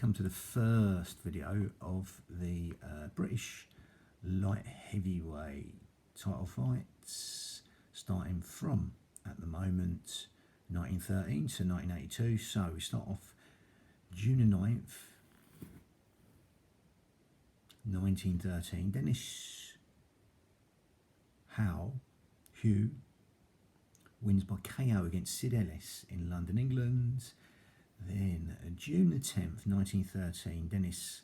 come to the first video of the British light heavyweight title fights, starting from, at the moment, 1913 to 1982. So we start off June the 9th, 1913. Dennis Hugh wins by KO against Sid Ellis in London, England. Then June the 10th, 1913, Dennis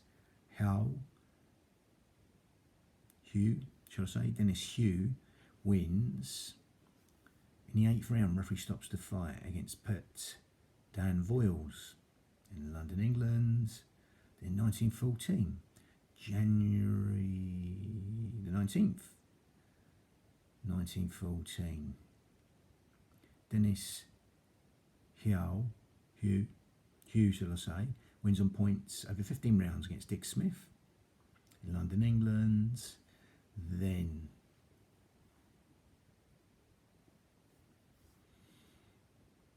Hugh wins in the 8th round. Referee stops the fight against Dan Voiles in London, England. Then 1914, January the 19th, 1914, Dennis Hugh, shall I say, wins on points over 15 rounds against Dick Smith in London, England. Then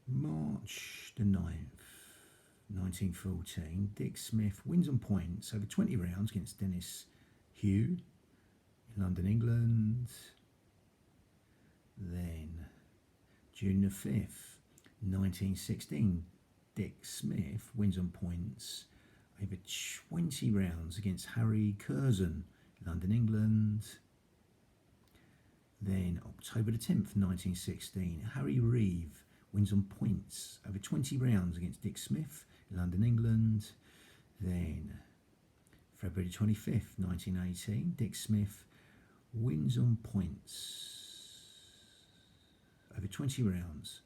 March the 9th, 1914, Dick Smith wins on points over 20 rounds against Dennis Hugh in London, England. Then June the 5th, 1916, Dick Smith wins on points over 20 rounds against Harry Curzon, London, England. Then October the 10th, 1916, Harry Reeve wins on points over 20 rounds against Dick Smith, London, England. Then February 25th, 1918, Dick Smith wins on points over 20 rounds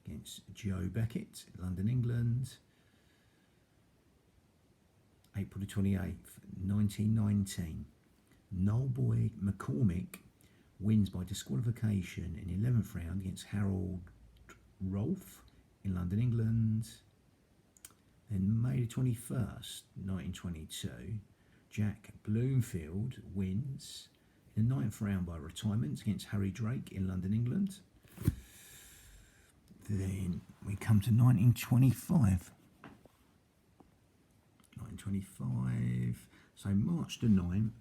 against Joe Beckett, London, England. April the 28th, 1919, Noel Boyd McCormick wins by disqualification in the 11th round against Harold Rolfe in London, England. Then May the 21st, 1922, Jack Bloomfield wins in the 9th round by retirement against Harry Drake in London, England. Then we come to 1925. So March the 9th,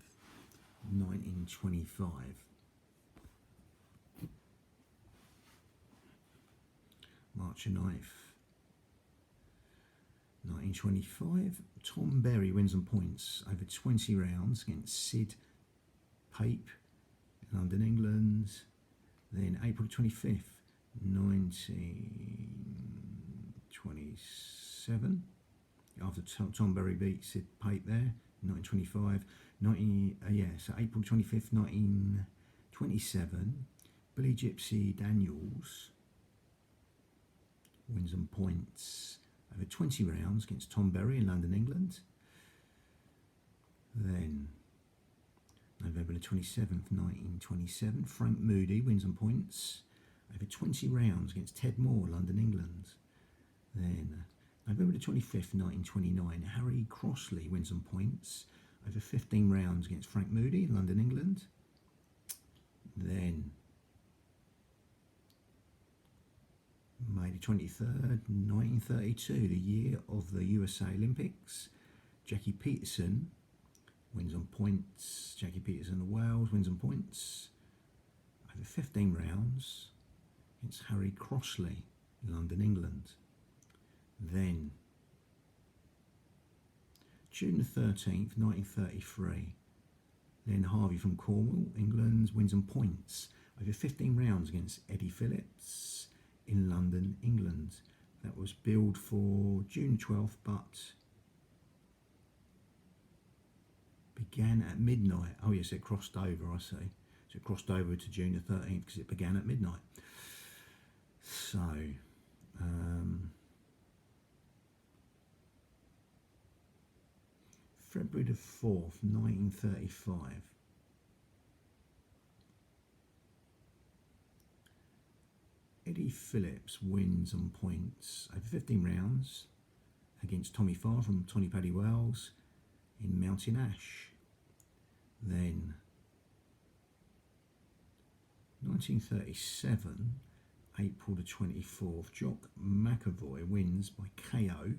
1925. March the 9th, 1925. Tom Berry wins on points over 20 rounds against Sid Pape in London, England. Then April 25th, 1927. After Tom Berry beat Sid Pape there, 1925. So April 25th, 1927, Billy Gypsy Daniels wins on points over 20 rounds against Tom Berry in London, England. Then November the 27th, 1927, Frank Moody wins on points over 20 rounds against Ted Moore, London, England. Then November the 25th, 1929, Harry Crossley wins on points over 15 rounds against Frank Moody in London, England. Then May the 23rd, 1932, the year of the USA Olympics, Jackie Peterson wins on points. Jackie Peterson of Wales wins on points over 15 rounds against Harry Crossley in London, England. Then June the 13th, 1933, Len Harvey from Cornwall, England, wins on points over 15 rounds against Eddie Phillips in London, England. That was billed for June 12th, but began at midnight. Oh yes, it crossed over, I see. So it crossed over to June the 13th because it began at midnight. So, February the 4th, 1935. Eddie Phillips wins on points over 15 rounds against Tommy Farr from Tony Paddy Wells in Mountain Ash. Then 1937, April the 24th, Jock McAvoy wins by KO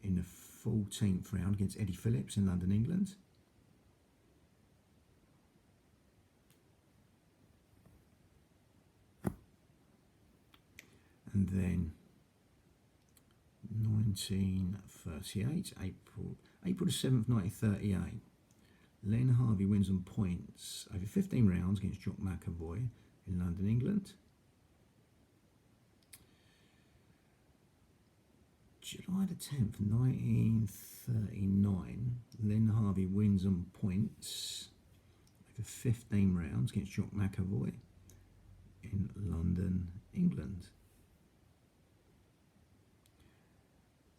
in the 14th round against Eddie Phillips in London, England. And then 1938, April the 7th, 1938. Len Harvey wins on points over 15 rounds against Jock McAvoy in London, England. July the 10th, 1939. Len Harvey wins on points over 15 rounds against Jock McAvoy in London, England.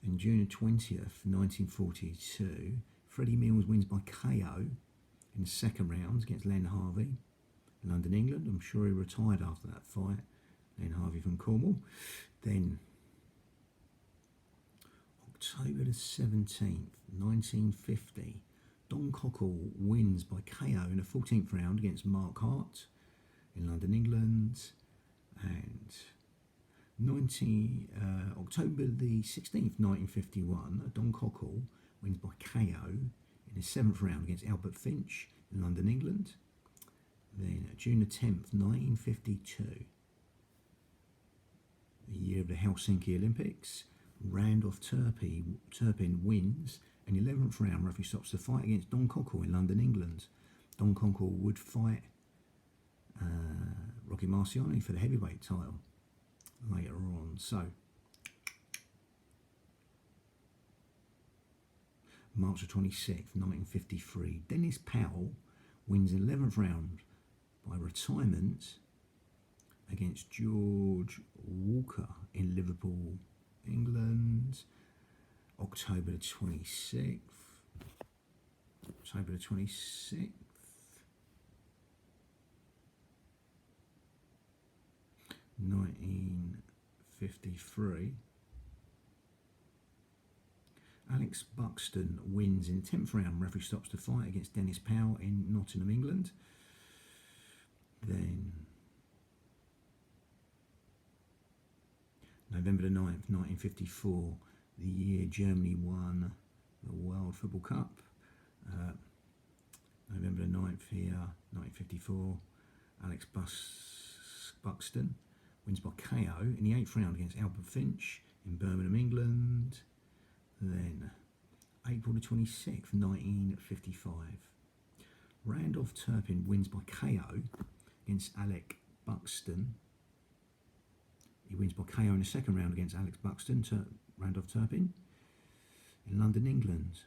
And June the 20th, 1942, Freddie Mills wins by KO in the second round against Len Harvey in London, England. I'm sure he retired after that fight, Len Harvey from Cornwall. Then October the 17th, 1950, Don Cockle wins by KO in the 14th round against Mark Hart in London, England. And October the 16th, 1951, Don Cockle wins by KO in the 7th round against Albert Finch in London, England. Then June the 10th, 1952, the year of the Helsinki Olympics, Randolph Turpin wins an 11th round. Referee stops the fight against Don Cockle in London, England. Don Cockle would fight Rocky Marciano for the heavyweight title later on. So March the 26th, 1953, Dennis Powell wins an 11th round by retirement against George Walker in Liverpool, England. October the 26th. 1953. Alex Buxton wins in 10th round. Referee stops the fight against Dennis Powell in Nottingham, England. Then November the 9th, 1954, the year Germany won the World Football Cup. November the 9th here, 1954, Alex Buxton wins by KO in the 8th round against Albert Finch in Birmingham, England. Then April the 26th, 1955, Randolph Turpin wins by KO against Alec Buxton. He wins by KO in the second round against Alex Buxton, Randolph Turpin in London, England.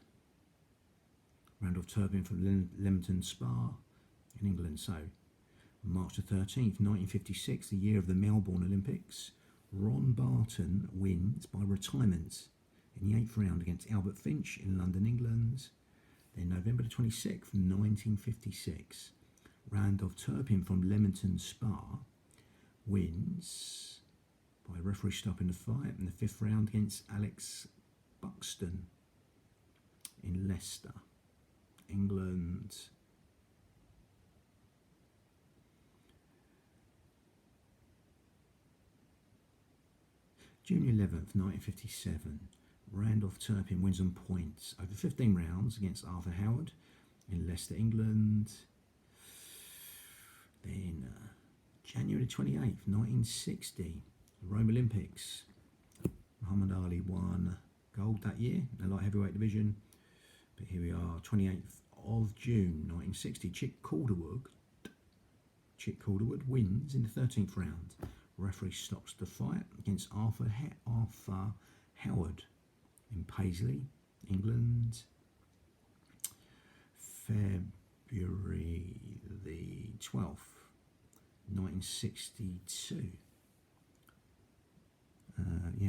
Randolph Turpin from Leamington Spa in England. So March the 13th, 1956, the year of the Melbourne Olympics, Ron Barton wins by retirement in the 8th round against Albert Finch in London, England. Then November the 26th, 1956, Randolph Turpin from Leamington Spa wins by referee stopping the fight in the 5th round against Alex Buxton in Leicester, England. June 11th, 1957, Randolph Turpin wins on points over 15 rounds against Arthur Howard in Leicester, England. Then January 28th, 1960, the Rome Olympics. Muhammad Ali won gold that year in the light heavyweight division. But here we are, 28th of June, 1960. Chick Calderwood wins in the 13th round. Referee stops the fight against Arthur Howard in Paisley, England. February the 12th, 1962.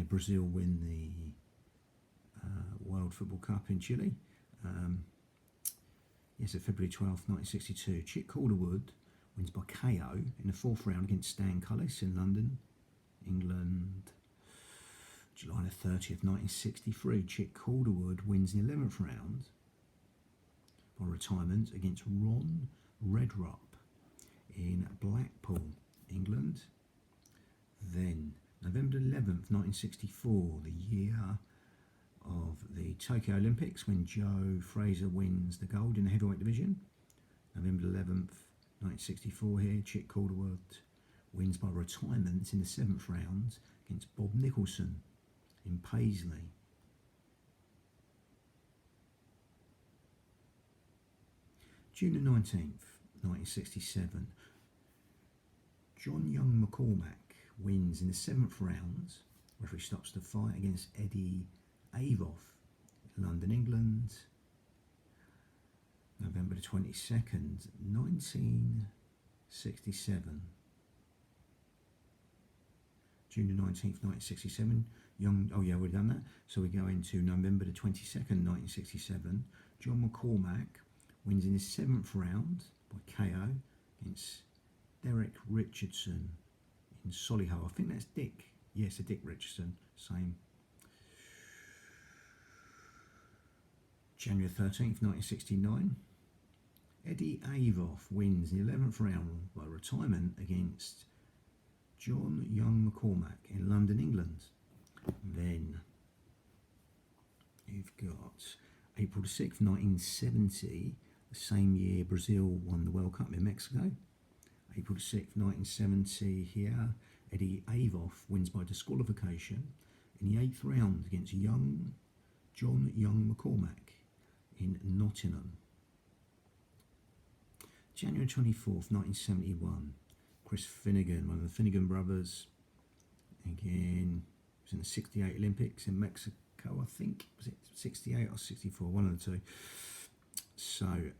Brazil win the World Football Cup in Chile. February 12th, 1962. Chick Calderwood wins by KO in the 4th round against Stan Cullis in London, England. July the 30th, 1963. Chick Calderwood wins the 11th round by retirement against Ron Redrup in Blackpool, England. Then November 11th, 1964, the year of the Tokyo Olympics when Joe Fraser wins the gold in the heavyweight division. November 11th, 1964 here, Chick Calderwood wins by retirement in the 7th round against Bob Nicholson in Paisley. June the 19th, 1967, John Young McCormack wins in the 7th round. Referee stops the fight against Eddie Avoff, London, England. November the 22nd, 1967. June the 19th, 1967. Oh yeah, we've done that. So we go into November the 22nd, 1967. John McCormack wins in the 7th round by KO against Derek Richardson in Solihull. I think that's Dick. Yes, a Dick Richardson. Same. January 13th, 1969. Eddie Avoff wins in the 11th round by retirement against John Young McCormack in London, England. Then you've got April 6th, 1970, the same year Brazil won the World Cup in Mexico. April 6th, 1970 here, Eddie Avoff wins by disqualification in the 8th round against John Young McCormack in Nottingham. January 24th, 1971, Chris Finnegan, one of the Finnegan brothers, again, was in the 68 Olympics in Mexico, I think. Was it 68 or 64? One of the two. So,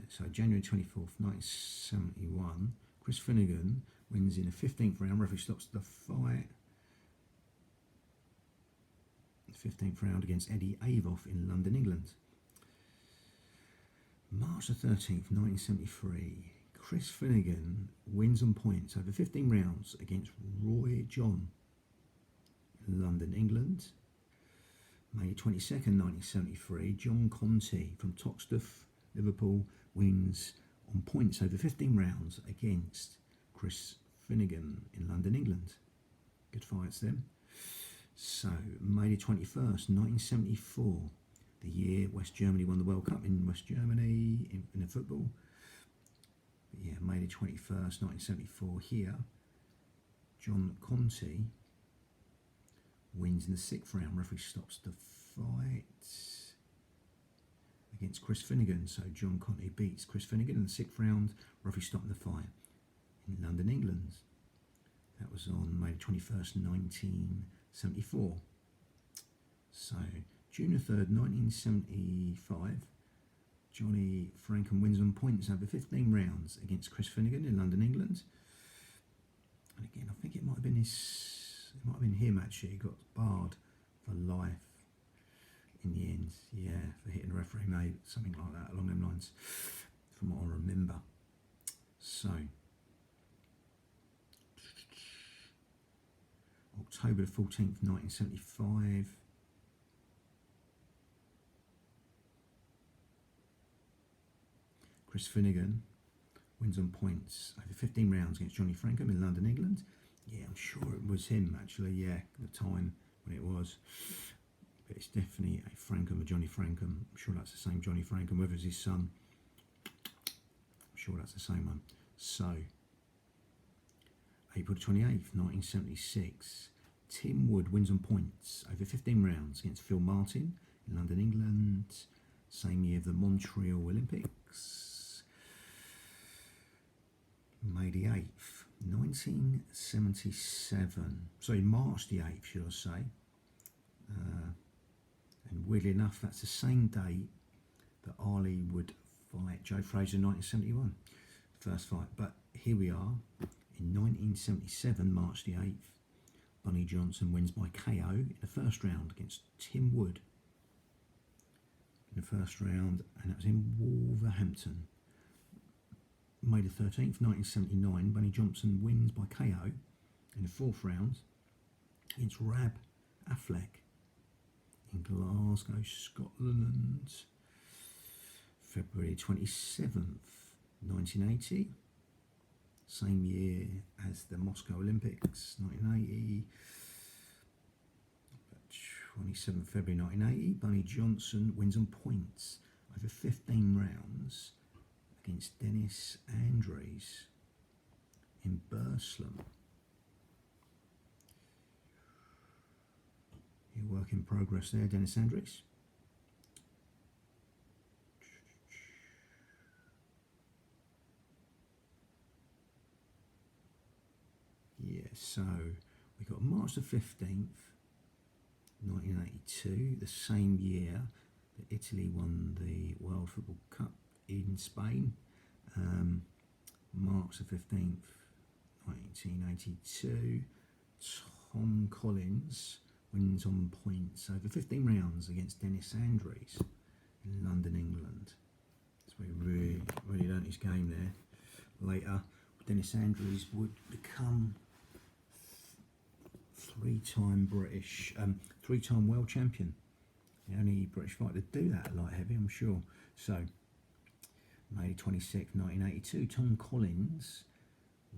so January 24th, 1971, Chris Finnegan wins in the 15th round. Referee stops the fight. 15th round against Eddie Avoff in London, England. March the 13th, 1973, Chris Finnegan wins on points over 15 rounds against Roy John in London, England. May 22nd, 1973, John Conti from Toxteth, Liverpool, wins on points over 15 rounds against Chris Finnegan in London, England. Good fights then. So, May 21st, 1974, the year West Germany won the World Cup in West Germany in the football. But yeah, May 21st, 1974 here, John Conti wins in the 6th round. Referee stops the fight against Chris Finnegan. So John Conti beats Chris Finnegan in the 6th round. Referee stopping the fight in London, England. That was on May 21st, 1974. So June 3rd, 1975, Johnny Frankham wins on points over 15 rounds against Chris Finnegan in London, England. And again, I think it might have been him actually. He got barred for life in the end. Yeah, for hitting the referee, maybe something like that along them lines, from what I remember. So October the 14th, 1975. Chris Finnegan wins on points over 15 rounds against Johnny Frankham in London, England. Yeah, I'm sure it was him actually, yeah, at the time when it was. But it's definitely a Frankham, a Johnny Frankham. I'm sure that's the same Johnny Frankham, whether it's his son. I'm sure that's the same one. So, April 28th, 1976, Tim Wood wins on points over 15 rounds against Phil Martin in London, England. Same year of the Montreal Olympics. May the 8th, 1977. Sorry, March the 8th, should I say. And weirdly enough, that's the same date that Ali would fight Joe Fraser in 1971. First fight. But here we are. In 1977, March the 8th, Bunny Johnson wins by KO in the first round against Tim Wood. In the first round, and that was in Wolverhampton. May the 13th, 1979, Bunny Johnson wins by KO in the 4th round against Rab Affleck in Glasgow, Scotland. February 27th, 1980, same year as the Moscow Olympics, 1980. 27th February 1980, Bunny Johnson wins on points over 15 rounds against Dennis Andrews in Burslem. Your work in progress there, Dennis Andrews. Yeah, so we got March the 15th, 1982, the same year that Italy won the World Football Cup in Spain. March the 15th, 1982, Tom Collins wins on points over 15 rounds against Dennis Andrews in London, England. So we really learnt his game there. Later, Dennis Andrews would become three-time world champion. The only British fighter to do that at light heavy, I'm sure. So, May 26th, 1982, Tom Collins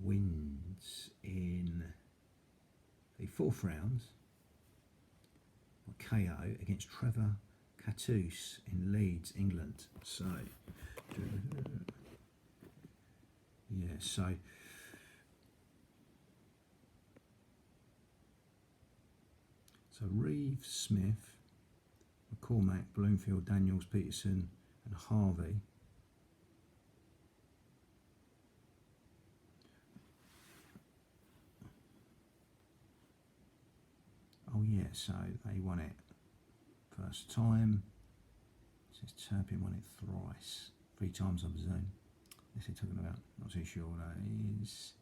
wins in the fourth round by KO against Trevor Cattouse in Leeds, England. So, yeah, so Reeves, Smith, McCormack, Bloomfield, Daniels, Peterson and Harvey so they won it first time. Says Turpin won it thrice. 3 times, I presume. What's he talking about? Not too sure what that is.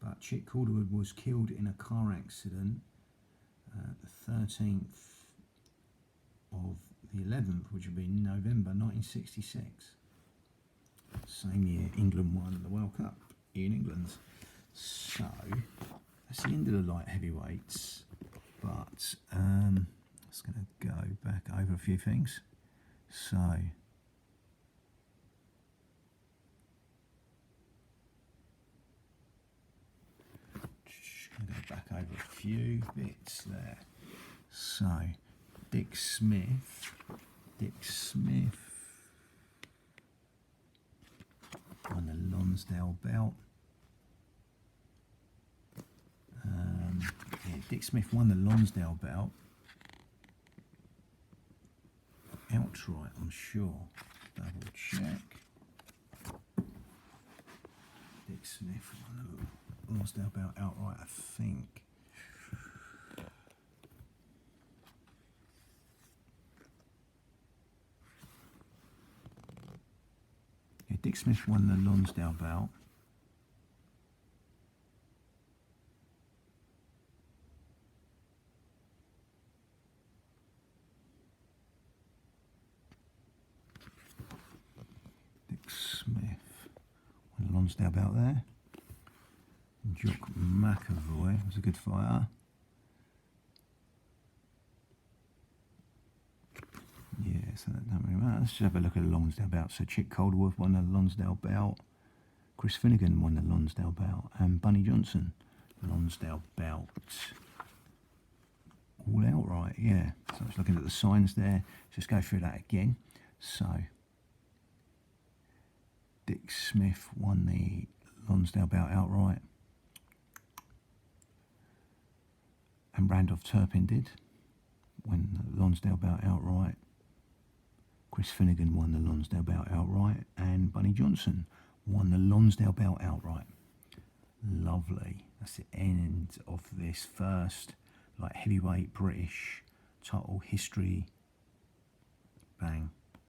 But Chick Calderwood was killed in a car accident the 13th of the 11th, which would be November 1966. Same year England won the World Cup in England. So that's the end of the light heavyweights. But I'm just going to go back over a few things. So just going to go back over a few bits there. So Dick Smith won the Lonsdale belt. Dick Smith won the Lonsdale belt outright, I'm sure. Double check. Dick Smith won the Lonsdale belt outright, I think. Yeah, Dick Smith won the Lonsdale belt. Lonsdale belt there. Jock McAvoy was a good fighter. Yeah, so that don't really matter. Let's just have a look at the Lonsdale belt. So Chick Calderwood won the Lonsdale belt. Chris Finnegan won the Lonsdale belt. And Bunny Johnson, Lonsdale belt. All outright, yeah. So I was looking at the signs there. Just go through that again. So Dick Smith won the Lonsdale belt outright, and Randolph Turpin did win the Lonsdale belt outright. Chris Finnegan won the Lonsdale belt outright, and Bunny Johnson won the Lonsdale belt outright. Lovely. That's the end of this first heavyweight British title history. Bang.